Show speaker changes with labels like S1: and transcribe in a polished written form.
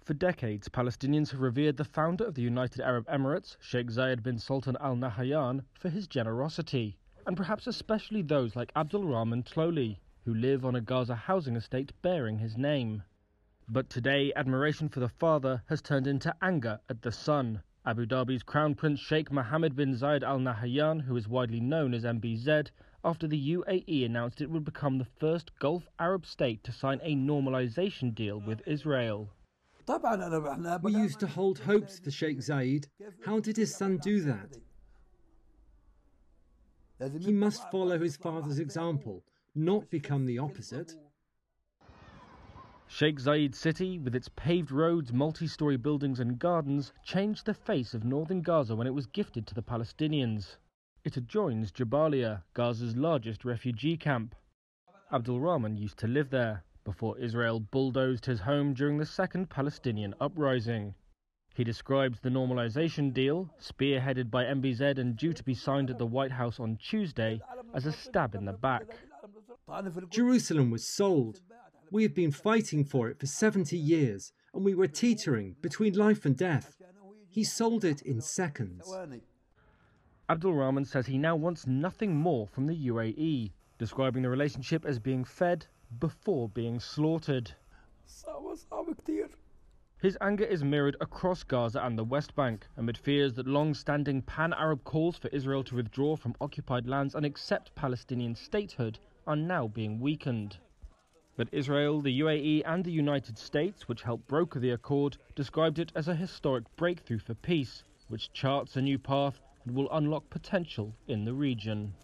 S1: For decades, Palestinians have revered the founder of the United Arab Emirates, Sheikh Zahed bin Sultan al-Nahyan, for his generosity, and perhaps especially those like Abdel Rahman Tloly, who live on a Gaza housing estate bearing his name. But today, admiration for the father has turned into anger at the son. Abu Dhabi's Crown Prince Sheikh Mohammed bin Zayed Al Nahyan, who is widely known as MBZ, after the UAE announced it would become the first Gulf Arab state to sign a normalization deal with Israel.
S2: We used to hold hopes for Sheikh Zahed. How did his son do that? He must follow his father's example, not become the opposite.
S1: Sheikh Zayed City, with its paved roads, multi-story buildings and gardens, changed the face of northern Gaza when it was gifted to the Palestinians. It adjoins Jabalia, Gaza's largest refugee camp. Abdel Rahman used to live there, before Israel bulldozed his home during the second Palestinian uprising. He describes the normalization deal, spearheaded by MBZ and due to be signed at the White House on Tuesday, as a stab in the back.
S2: Jerusalem was sold. We have been fighting for it for 70 years, and we were teetering between life and death. He sold it in seconds.
S1: Abdel Rahman says he now wants nothing more from the UAE, describing the relationship as being fed before being slaughtered. His anger is mirrored across Gaza and the West Bank, amid fears that long-standing pan-Arab calls for Israel to withdraw from occupied lands and accept Palestinian statehood are now being weakened. But Israel, the UAE and the United States, which helped broker the accord, described it as a historic breakthrough for peace, which charts a new path and will unlock potential in the region.